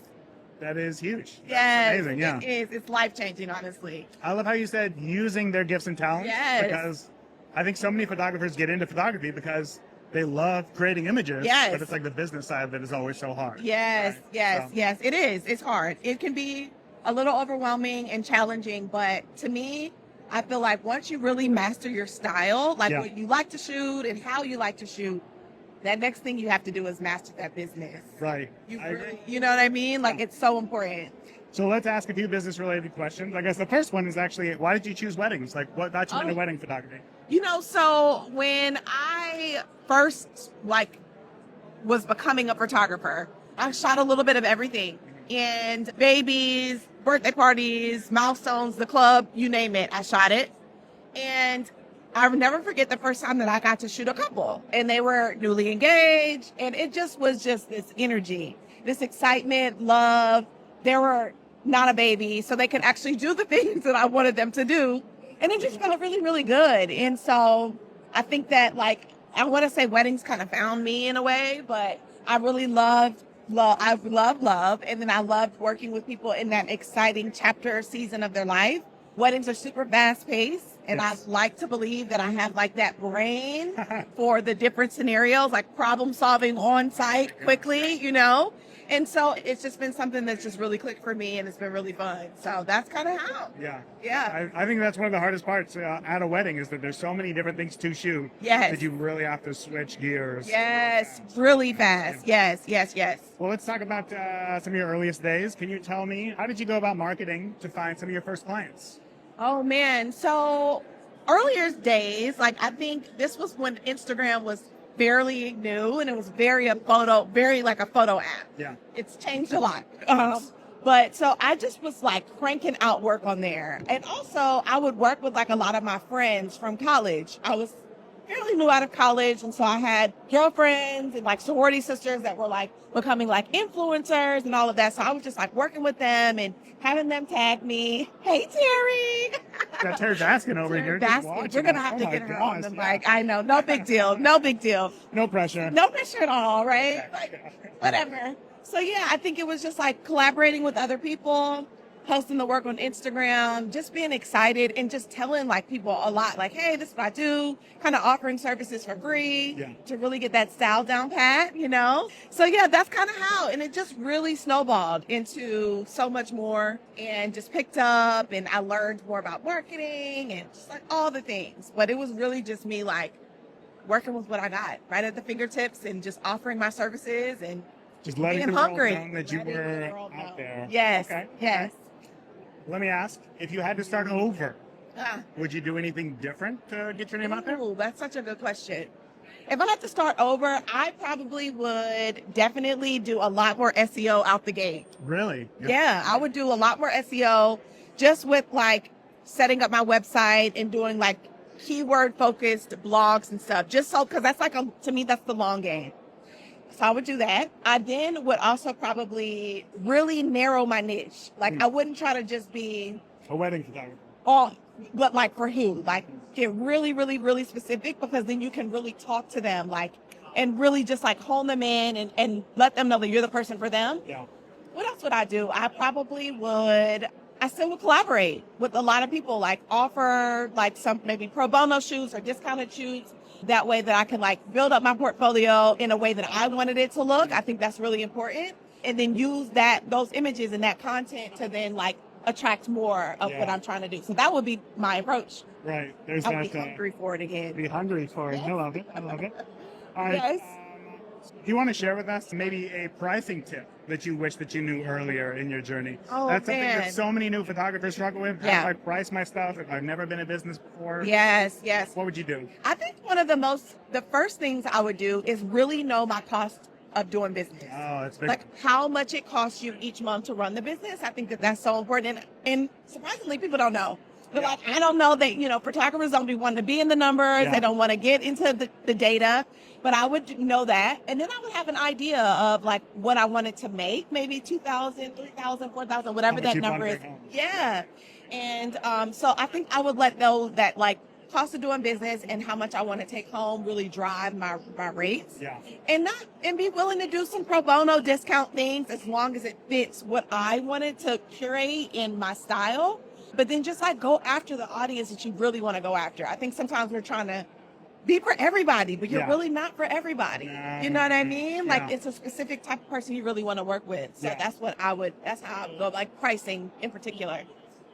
That is huge. That's Yes, amazing. Yeah. it is. It's life-changing, honestly. I love how you said using their gifts and talents. Yes. Because I think so many photographers get into photography because they love creating images. Yes. But it's like the business side of it is always so hard. Yes, Right? yes, So- yes. It is. It's hard. It can be a little overwhelming and challenging, but to me, I feel like once you really master your style, like Yeah. what you like to shoot and how you like to shoot, that next thing you have to do is master that business. Right. You I agree. you know what I mean? Like it's so important. So let's ask a few business-related questions. I guess the first one is actually, why did you choose weddings? Like, what got you into Oh. wedding photography? You know, so when I first was becoming a photographer, I shot a little bit of everything. And babies, birthday parties, milestones, the club, you name it, I shot it. And I'll never forget the first time that I got to shoot a couple. And they were newly engaged. And it just was just this energy, this excitement, love. They were not a baby, so they could actually do the things that I wanted them to do. And it just felt really, really good. And so I think that, like, I want to say weddings kind of found me in a way, but I really loved love. And then I loved working with people in that exciting chapter or season of their life. Weddings are super fast paced. And Yes. I like to believe that I have like that brain for the different scenarios, like problem solving on site quickly, you know? And so it's just been something that's just really clicked for me, and it's been really fun. So that's kind of how. Yeah. Yeah. I think that's one of the hardest parts at a wedding is that there's so many different things to shoot Yes. that you really have to switch gears. Yes. Really fast. Yes. Yes. Yes. Well, let's talk about some of your earliest days. Can you tell me, how did you go about marketing to find some of your first clients? Oh man. So earlier days, like I think this was when Instagram was fairly new and it was very like a photo app. Yeah. It's changed a lot. But so I just was like cranking out work on there. And also I would work with like a lot of my friends from college. I was fairly new out of college. And so I had girlfriends and like sorority sisters that were like becoming like influencers and all of that. So I was just like working with them and having them tag me. Hey, Terry. Got Terry Baskin over here. just Basket. watching We're going to us. have Oh to my get her gosh, on the yeah. mic. I know. No big deal. No big deal. No pressure. No pressure at all, right? Like, whatever. So yeah, I think it was just like collaborating with other people, posting the work on Instagram, just being excited and just telling like people a lot, like, hey, this is what I do, kind of offering services for free to really get that style down pat, you know? So yeah, that's kind of how, and it just really snowballed into so much more and just picked up, and I learned more about marketing and just like all the things. But it was really just me like working with what I got right at the fingertips and just offering my services and Just letting being the world hungry. know that you Letting the were world out know. there. Yes. Okay. Yes. Let me ask, if you had to start over, Ah. would you do anything different to get your name out there? Ooh, that's such a good question. If I had to start over, I probably would definitely do a lot more SEO out the gate. Really? Yeah, I would do a lot more SEO just with like setting up my website and doing like keyword focused blogs and stuff. Just so, because that's like, to me, that's the long game. So I would do that. I then would also probably really narrow my niche. Like I wouldn't try to just be A wedding photographer. all, but like for who? Like get really, really, really specific, because then you can really talk to them, like, and really just like hone them in and let them know that you're the person for them. Yeah. What else would I do? I still would collaborate with a lot of people, like offer like some maybe pro bono shoots or discounted shoots. That way that I can like build up my portfolio in a way that I wanted it to look. I think that's really important. And then use those images and that content to then like attract more of what I'm trying to do. So that would be my approach. Right. There's I would be hungry for it again. Be hungry for it. Yes. I love it. I love it. All right. Yes. Do you want to share with us maybe a pricing tip that you wish that you knew earlier in your journey? Oh, That's something man. that so many new photographers struggle with. How do I price my stuff if I've never been in business before? Yes. What would you do? I think one of the first things I would do is really know my cost of doing business. Oh, that's big. Like how much it costs you each month to run the business. I think that that's so important. And surprisingly, people don't know. They're like, I don't know that, photographers don't be wanting to be in the numbers. They don't want to get into the data. But I would know that. And then I would have an idea of like what I wanted to make, maybe 2,000, 3,000, 4,000, whatever that number is. Yeah. And so I think I would let know that like cost of doing business and how much I want to take home really drive my rates. Yeah. And be willing to do some pro bono discount things as long as it fits what I wanted to curate in my style. But then just like go after the audience that you really want to go after. I think sometimes we're trying to be for everybody, but you're really not for everybody. You know what I mean? Like it's a specific type of person you really want to work with. So that's how I would go, like pricing in particular.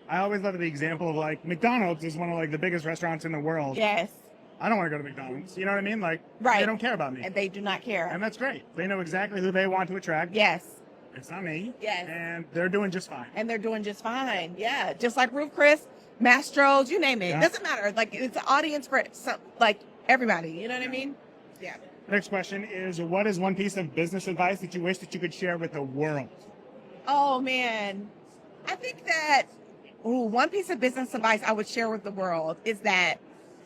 I always love the example of like McDonald's is one of like the biggest restaurants in the world. Yes. I don't want to go to McDonald's. You know what I mean? Like they don't care about me. And they do not care. And that's great. They know exactly who they want to attract. Yes. It's not me. Yes. And they're doing just fine. Yeah. Just like Roof Chris, Mastro's, you name it. Yeah. Doesn't matter. Like it's an audience for like everybody. You know what I mean? Yeah. Next question is, what is one piece of business advice that you wish that you could share with the world? Oh man. I think that one piece of business advice I would share with the world is that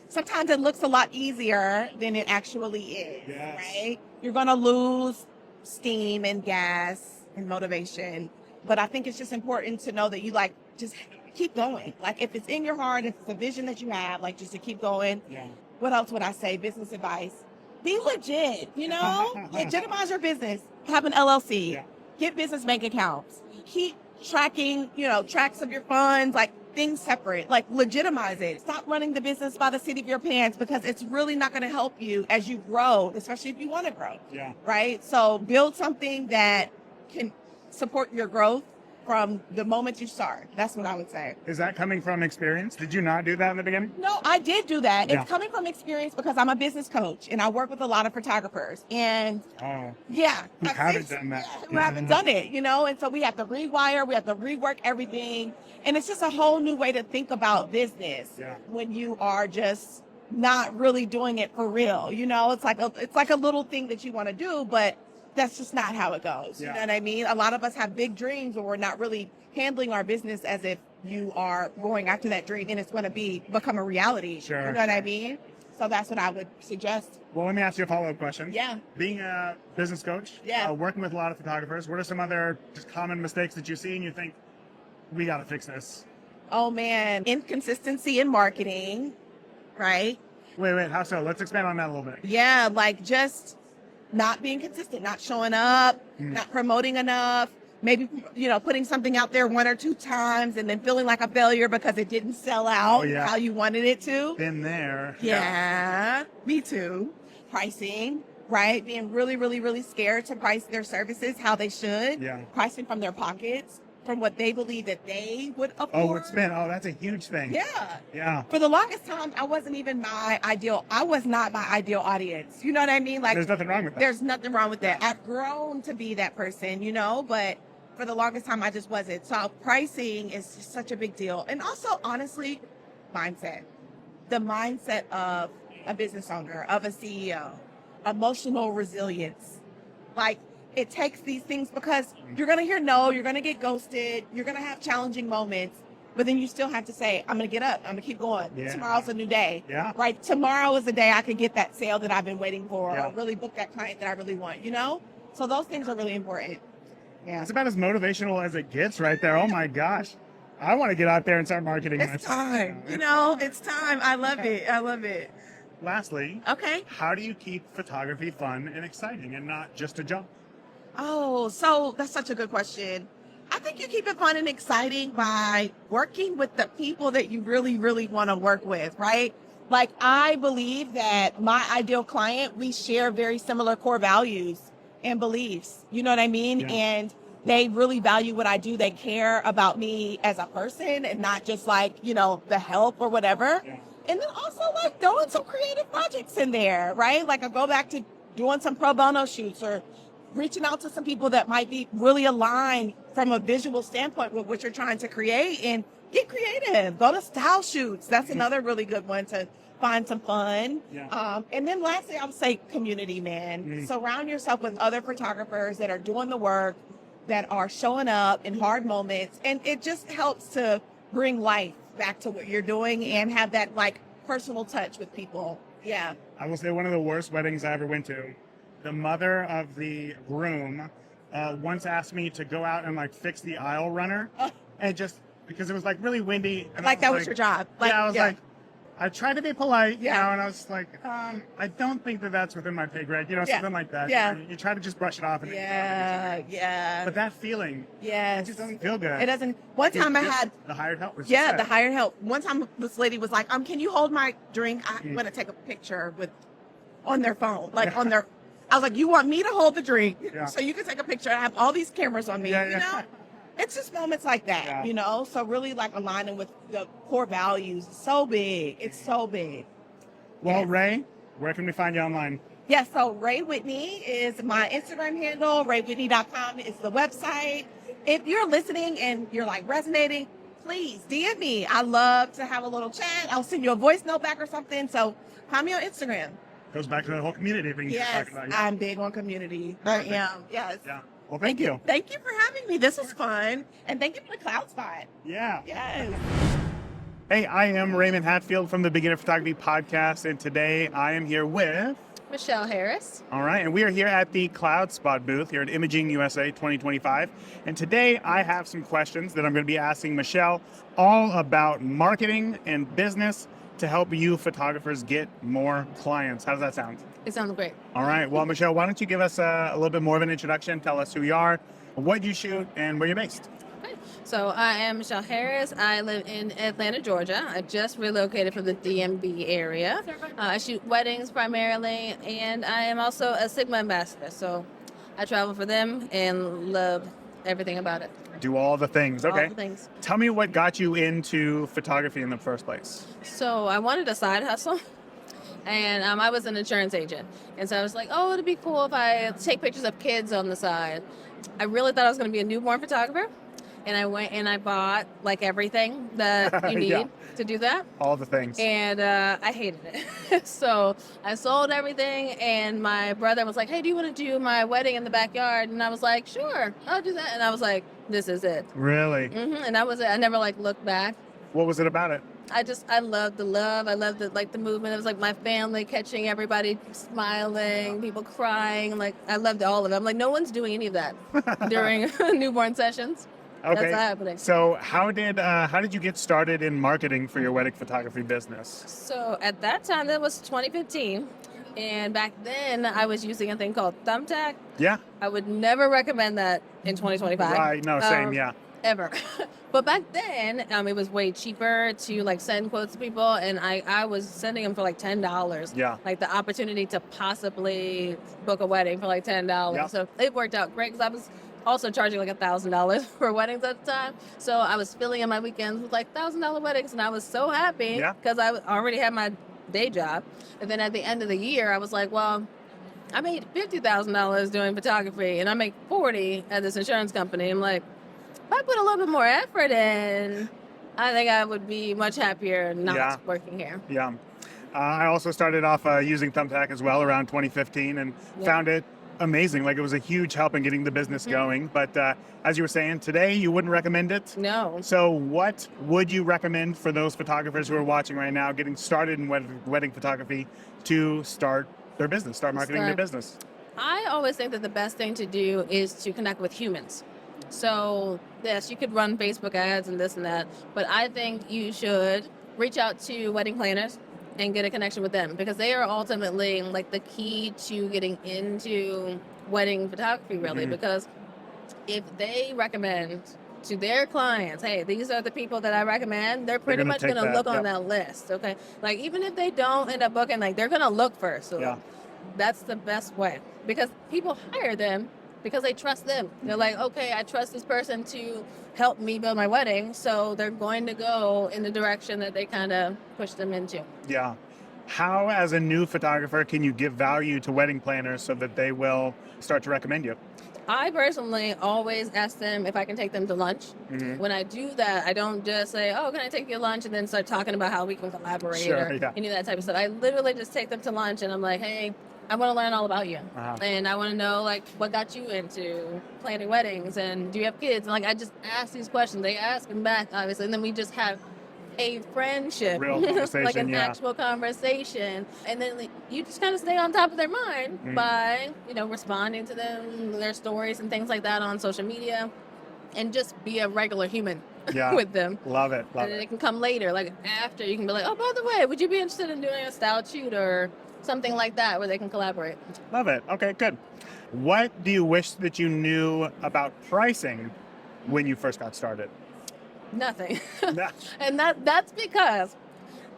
sometimes it looks a lot easier than it actually is. Yes. Right? You're gonna lose steam and gas and motivation. But I think it's just important to know that you like just keep going. Like if it's in your heart, if it's a vision that you have, like just to keep going. Yeah. What else would I say? Business advice. Be legit, legitimize your business. Have an LLC. Yeah. Get business bank accounts. Keep tracking, tracks of your funds, like things separate, like legitimize it. Stop running the business by the seat of your pants because it's really not going to help you as you grow, especially if you want to grow. Yeah. Right? So build something that can support your growth from the moment you start. That's what I would say. Is that coming from experience? Did you not do that in the beginning? No, I did do that. Yeah. It's coming from experience because I'm a business coach and I work with a lot of photographers. And who haven't done that? Who haven't done it, and so we have to rewire, we have to rework everything. And it's just a whole new way to think about business when you are just not really doing it for real. It's like a little thing that you want to do, but that's just not how it goes. You know what I mean? A lot of us have big dreams, but we're not really handling our business as if you are going after that dream and it's going to become a reality. Sure. You know what I mean? So that's what I would suggest. Well, let me ask you a follow-up question. Yeah. Being a business coach, working with a lot of photographers, what are some other just common mistakes that you see and you think, we got to fix this? Oh, man. Inconsistency in marketing, right? Wait, how so? Let's expand on that a little bit. Yeah, like just not being consistent, not showing up, not promoting enough, maybe, putting something out there one or two times and then feeling like a failure because it didn't sell out how you wanted it to. Been there. Yeah, me too. Pricing, right? Being really, really, really scared to price their services how they should. Yeah. Pricing from their pockets, from what they believe that they would afford. That's a huge thing. Yeah. For the longest time, I was not my ideal audience. You know what I mean? Like, there's nothing wrong with that. There's nothing wrong with that. I've grown to be that person, but for the longest time, I just wasn't. So pricing is just such a big deal. And also, honestly, mindset. The mindset of a business owner, of a CEO, emotional resilience. Like, it takes these things because you're going to hear no, you're going to get ghosted, you're going to have challenging moments, but then you still have to say, I'm going to get up, I'm going to keep going. Yeah. Tomorrow's a new day. Yeah. Right? Tomorrow is the day I can get that sale that I've been waiting for Yeah. or really book that client that I really want, So those things are really important. Yeah. It's about as motivational as it gets right there. Oh my gosh. I want to get out there and start marketing It's time. It's time. I love it. Lastly, Okay. how do you keep photography fun and exciting and not just a job? Oh, so that's such a good question. I think you keep it fun and exciting by working with the people that you really, really want to work with, right? Like, I believe that my ideal client, we share very similar core values and beliefs. You know what I mean? Yeah. And they really value what I do. They care about me as a person and not just like, the help or whatever. Yeah. And then also like throwing some creative projects in there, right? Like I go back to doing some pro bono shoots or reaching out to some people that might be really aligned from a visual standpoint with what you're trying to create, and get creative. Go to style shoots. That's another really good one to find some fun. Yeah. And then lastly, I would say community, man. Surround yourself with other photographers that are doing the work, that are showing up in hard moments. And it just helps to bring life back to what you're doing and have that like personal touch with people. Yeah. I will say one of the worst weddings I ever went to, the mother of the groom once asked me to go out and like fix the aisle runner, and just because it was like really windy. And Like that was your job. Like, I was like, I tried to be polite, Yeah. and I was like, I don't think that that's within my pay grade, Yeah. something like that. Yeah. You try to just brush it off. And yeah. But that feeling, it Yes. just doesn't feel good. It doesn't. One time I had, the hired help was the upset. hired help. One time this lady was like, can you hold my drink? I'm going to take a picture on their phone, like on their, I was like, you want me to hold the drink so you can take a picture? I have all these cameras on me, It's just moments like that, So really like aligning with the core values is so big. It's so big. Well, Yes. Ray, where can we find you online? Yeah, so Rhea Whitney is my Instagram handle. RheaWhitney.com is the website. If you're listening and you're like resonating, please DM me. I love to have a little chat. I'll send you a voice note back or something. So find me on Instagram. Goes back to the whole community thing you Yes, talked about. I'm big on community. I am. Yes. Yeah. Well, thank you. Thank you for having me. This was fun. And thank you for the cloud spot. Yeah. Yes. Hey, I am Raymond Hatfield from the Beginner Photography Podcast, and today I am here with Michelle Harris. All right, and we are here at the Cloud Spot booth here at Imaging USA 2025. And today I have some questions that I'm going to be asking Michelle all about marketing and business to help you photographers get more clients. How does that sound? It sounds great. All right, well, Michelle, why don't you give us a little bit more of an introduction? Tell us who you are, what you shoot, and where you're based. So I am Michelle Harris. I live in Atlanta, Georgia. I just relocated from the DMV area. I shoot weddings primarily, and I am also a Sigma ambassador. So I travel for them and love everything about it. Do all the things. Okay. All the things. Tell me what got you into photography in the first place. So I wanted a side hustle. And I was an insurance agent. And so I was like, oh, it'd be cool if I take pictures of kids on the side. I really thought I was going to be a newborn photographer. And I went and I bought like everything that you need to do that. All the things. And I hated it. So I sold everything. And my brother was like, hey, do you want to do my wedding in the backyard? And I was like, sure, I'll do that. And I was like, this is it. Really? And that was it. I never like looked back. What was it about it? I loved the love. I loved the movement. It was like my family catching everybody smiling, people crying. Like I loved all of it. I'm like, no one's doing any of that during newborn sessions. Okay. That's happening. So how did you get started in marketing for your wedding photography business? So at that time, that was 2015. And back then, I was using a thing called Thumbtack. Yeah. I would never recommend that in 2025. Right. No, same. Yeah. Ever. But back then, it was way cheaper to like send quotes to people, and I was sending them for like $10. Yeah. Like the opportunity to possibly book a wedding for like $10. Yeah. So it worked out great because I was also charging like $1,000 for weddings at the time. So I was filling in my weekends with like $1,000 weddings, and I was so happy because I already had my day job. And then at the end of the year, I was like, well, I made $50,000 doing photography, and I make $40,000 at this insurance company. I'm like, if I put a little bit more effort in, I think I would be much happier not working here. Yeah. I also started off using Thumbtack as well around 2015 and found it amazing. Like it was a huge help in getting the business going. But as you were saying, today you wouldn't recommend it? No. So what would you recommend for those photographers who are watching right now, getting started in wedding photography to start their business, start marketing their business? I always think that the best thing to do is to connect with humans. So, yes, you could run Facebook ads and this and that, but I think you should reach out to wedding planners and get a connection with them because they are ultimately like the key to getting into wedding photography, really, because if they recommend to their clients, hey, these are the people that I recommend, they're pretty much going to look on that list, okay? Like, even if they don't end up booking, like, they're going to look first. So that's the best way because people hire them because they trust them. They're like, okay, I trust this person to help me build my wedding, so they're going to go in the direction that they kind of push them into. Yeah. How, as a new photographer, can you give value to wedding planners so that they will start to recommend you? I personally always ask them if I can take them to lunch. Mm-hmm. When I do that, I don't just say, oh, can I take you to lunch? And then start talking about how we can collaborate Sure, or yeah. any of that type of stuff. I literally just take them to lunch and I'm like, hey, I want to learn all about you. Uh-huh. And I want to know, like, what got you into planning weddings? And do you have kids? And, like, I just ask these questions. They ask them back, obviously. And then we just have a friendship, Real conversation, like an yeah. actual conversation. And then like, you just kind of stay on top of their mind by, responding to them, their stories and things like that on social media, and just be a regular human with them. Love it. And then it can come later, like after you can be like, oh, by the way, would you be interested in doing a style shoot or something like that where they can collaborate? Love it. Okay, good. What do you wish that you knew about pricing when you first got started? Nothing. And that's because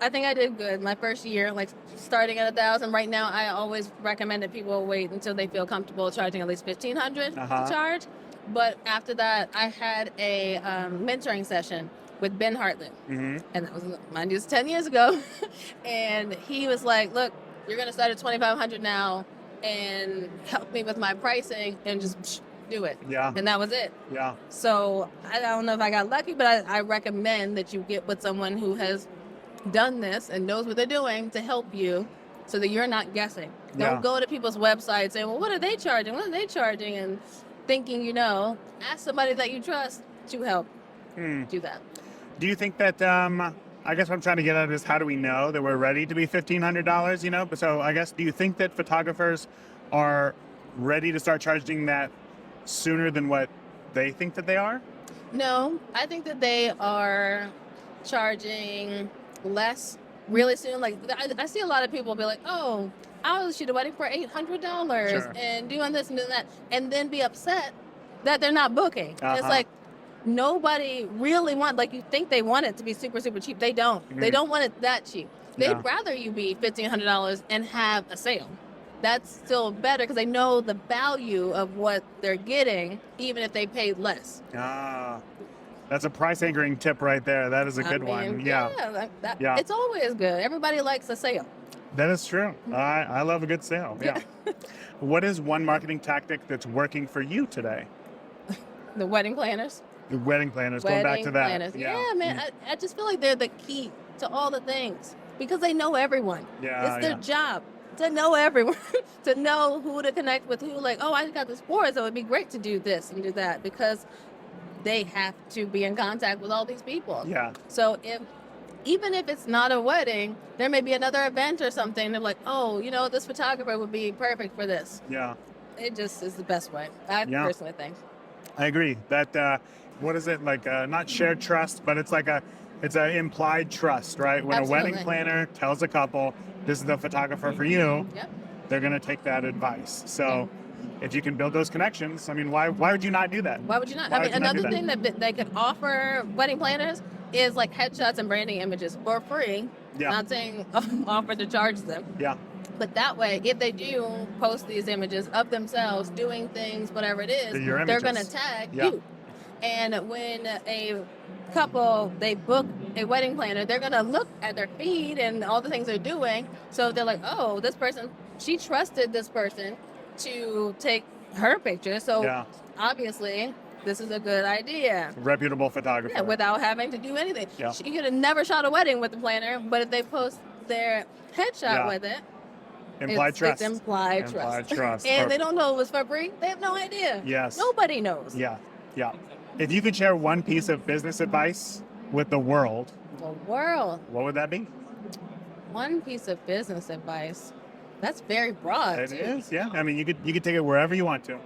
I think I did good my first year, like starting at $1,000. Right now, I always recommend that people wait until they feel comfortable charging at least $1,500 to charge. But after that, I had a mentoring session with Ben Hartland, and that was, mind you, it was 10 years ago. And he was like, "Look, you're gonna start at $2,500 now, and help me with my pricing, and just do it." Yeah. And that was it. Yeah. So I don't know if I got lucky, but I recommend that you get with someone who has done this and knows what they're doing to help you so that you're not guessing. Don't go to people's websites saying, well, what are they charging? What are they charging? And thinking, ask somebody that you trust to help do that. Do you think that, I guess what I'm trying to get at is how do we know that we're ready to be $1,500, But so I guess, do you think that photographers are ready to start charging that sooner than what they think that they are? No, I think that they are charging less really soon. Like I see a lot of people be like, oh, I'll shoot a wedding for $800 and doing this and doing that, and then be upset that they're not booking. It's like nobody really like you think they want it to be super, super cheap. They don't. They don't want it that cheap. They'd rather you be $1,500 and have a sale. That's still better because they know the value of what they're getting, even if they paid less. That's a price anchoring tip right there. That is a good one. Yeah. It's always good. Everybody likes a sale. That is true. I love a good sale. Yeah. What is one marketing tactic that's working for you today? The wedding planners. The wedding planners, going back to that. Planners. Yeah, man. I just feel like they're the key to all the things because they know everyone. It's their job to know everyone, to know who to connect with, who like, oh, I got this board, so it'd be great to do this and do that because they have to be in contact with all these people. Yeah. So even if it's not a wedding, there may be another event or something. They're like, oh, this photographer would be perfect for this. Yeah. It just is the best way. I personally think. I agree. That, what is it? Like, not shared trust, but it's like it's an implied trust, right? When Absolutely. a wedding planner tells a couple, this is the photographer for you, they're going to take that advice. So if you can build those connections, I mean, why would you not do that? Why would you not? Another thing that they could offer wedding planners is like headshots and branding images for free. Yeah. Not saying offer to charge them. Yeah. But that way, if they do post these images of themselves doing things, whatever it is, they're going to tag you. And when a couple, they book a wedding planner, they're going to look at their feed and all the things they're doing. So they're like, oh, this person, she trusted this person to take her picture. So obviously, this is a good idea. Reputable photographer. Yeah, without having to do anything. Yeah. She could have never shot a wedding with the planner, but if they post their headshot with it, implied trust. It's implied trust. And they don't know it was for free. They have no idea. Yes. Nobody knows. Yeah. If you could share one piece of business advice with the world, what would that be? One piece of business advice. That's very broad. It is, yeah. I mean, you could take it wherever you want to.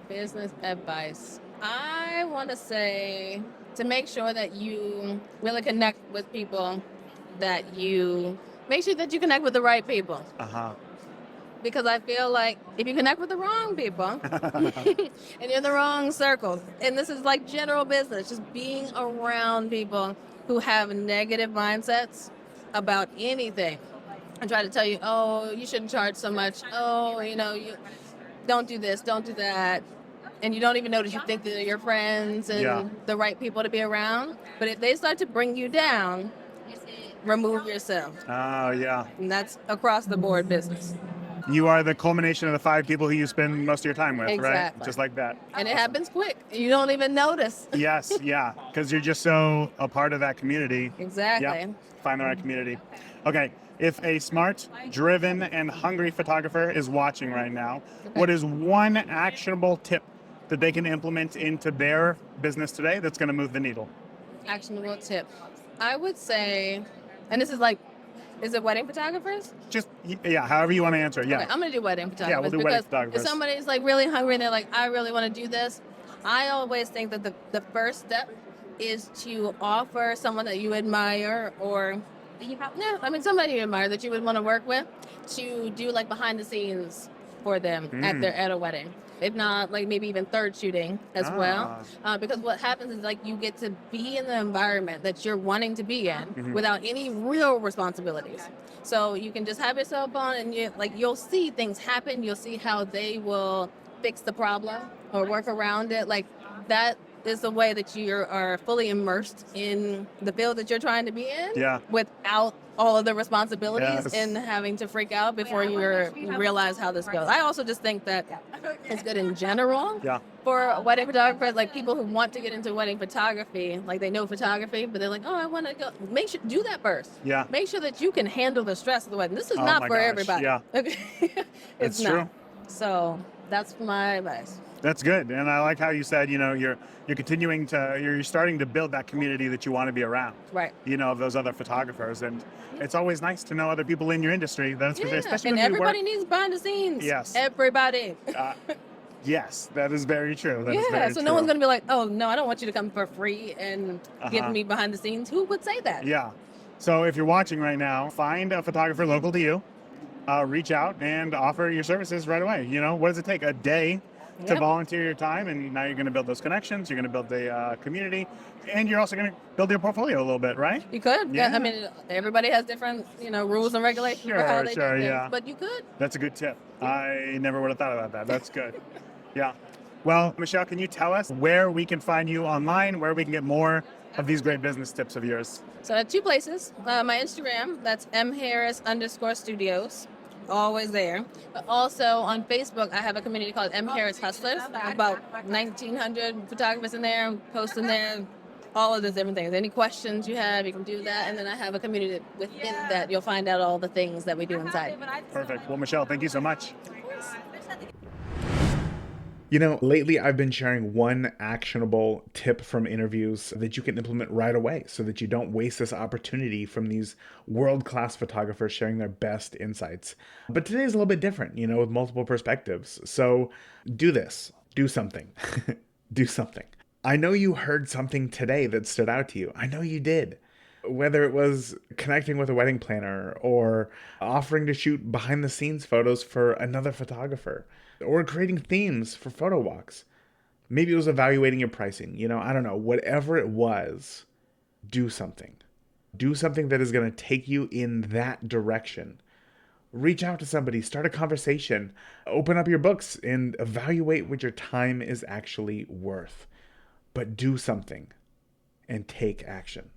Business advice. I want to say to make sure that you really connect with people, that you make sure that you connect with the right people. Because I feel like if you connect with the wrong people and you're in the wrong circles, and this is like general business, just being around people who have negative mindsets about anything and try to tell you, oh, you shouldn't charge so much. Oh, you don't do this, don't do that. and you don't even notice. You think that they're your friends and the right people to be around. But if they start to bring you down, remove yourself. Oh, yeah. And that's across the board business. You are the culmination of the 5 people who you spend most of your time with, Exactly. right? Just like that. And it happens quick. You don't even notice. Yes, yeah, because you're just so a part of that community. Exactly. Yep. Find the right community. Okay, if a smart, driven, and hungry photographer is watching right now, what is one actionable tip that they can implement into their business today that's going to move the needle? Actionable tip. I would say, and this is like, is it wedding photographers? Just, yeah, however you want to answer it, yeah. Okay, I'm going to do wedding photographers. Yeah, we'll do wedding photographers. If somebody's like really hungry and they're like, I really want to do this, I always think that the first step is to offer someone that you admire or somebody you admire that you would want to work with to do like behind the scenes for them at a wedding. If not, like maybe even third shooting as well. Because what happens is like you get to be in the environment that you're wanting to be in without any real responsibilities. So you can just have yourself on and you'll see things happen. You'll see how they will fix the problem or work around it. Like that is the way that you are fully immersed in the field that you're trying to be in without all of the responsibilities and having to freak out before you realize how this goes. I also just think that it's good in general for wedding photographers, like people who want to get into wedding photography, like they know photography, but they're like, oh, I want to go. Make sure, do that first. Yeah. Make sure that you can handle the stress of the wedding. This is not for everybody. Yeah. It's not. True. So that's my advice. That's good. And I like how you said, you're continuing to, you're starting to build that community that you want to be around. Right. Of those other photographers. And it's always nice to know other people in your industry. That's for sure. Especially and when everybody needs behind the scenes. Yes. Everybody. Yes, that is very true. That is very so true. No one's going to be like, oh, no, I don't want you to come for free and give me behind the scenes. Who would say that? Yeah. So if you're watching right now, find a photographer local to you, reach out and offer your services right away. What does it take? A day to volunteer your time, and now you're going to build those connections, you're going to build the community, and you're also going to build your portfolio a little bit, right? You could. Yeah. I mean, everybody has different, rules and regulations for how they do things, but you could. That's a good tip. I never would have thought about that. That's good. Yeah. Well, Michelle, can you tell us where we can find you online, where we can get more of these great business tips of yours? So I have 2 places. My Instagram, that's mharris_studios. Always there. But also on Facebook, I have a community called M. Harris Hustlers. About 1,900 photographers in there, posting there, all of those different things. Any questions you have, you can do that. And then I have a community within that. You'll find out all the things that we do inside. Perfect. Well, Michelle, thank you so much. Lately I've been sharing one actionable tip from interviews that you can implement right away so that you don't waste this opportunity from these world-class photographers sharing their best insights. But today is a little bit different, with multiple perspectives. So do this. Do something. Do something. I know you heard something today that stood out to you. I know you did. Whether it was connecting with a wedding planner or offering to shoot behind the scenes photos for another photographer or creating themes for photo walks. Maybe it was evaluating your pricing. I don't know. Whatever it was, do something. Do something that is going to take you in that direction. Reach out to somebody, start a conversation, open up your books and evaluate what your time is actually worth. But do something and take action.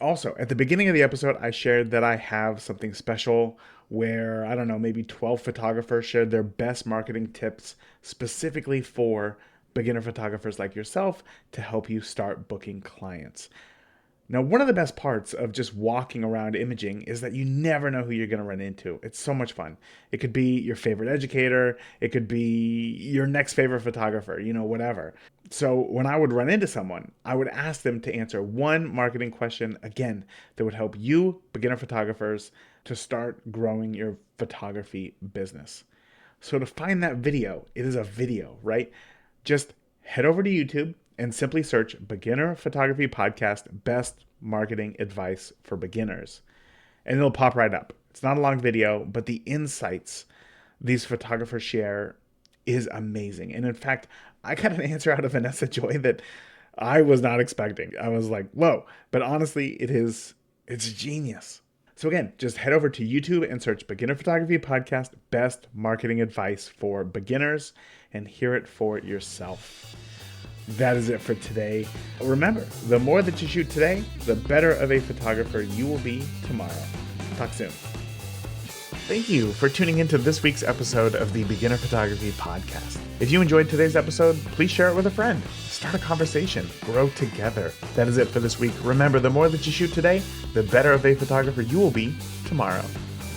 Also, at the beginning of the episode, I shared that I have something special where, I don't know, maybe 12 photographers shared their best marketing tips specifically for beginner photographers like yourself to help you start booking clients. Now, one of the best parts of just walking around imaging is that you never know who you're going to run into. It's so much fun. It could be your favorite educator. It could be your next favorite photographer, whatever. So when I would run into someone, I would ask them to answer one marketing question, again, that would help you, beginner photographers, to start growing your photography business. So to find that video, it is a video, right? Just head over to YouTube and simply search Beginner Photography Podcast Best Marketing Advice for Beginners. And it'll pop right up. It's not a long video, but the insights these photographers share is amazing. And in fact, I got an answer out of Vanessa Joy that I was not expecting. I was like, whoa. But honestly, it's genius. So again, just head over to YouTube and search Beginner Photography Podcast, Best Marketing Advice for Beginners, and hear it for yourself. That is it for today. Remember, the more that you shoot today, the better of a photographer you will be tomorrow. Talk soon. Thank you for tuning into this week's episode of the Beginner Photography Podcast. If you enjoyed today's episode, please share it with a friend. Start a conversation. Grow together. That is it for this week. Remember, the more that you shoot today, the better of a photographer you will be tomorrow.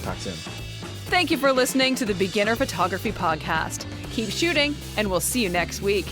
Talk soon. Thank you for listening to the Beginner Photography Podcast. Keep shooting, and we'll see you next week.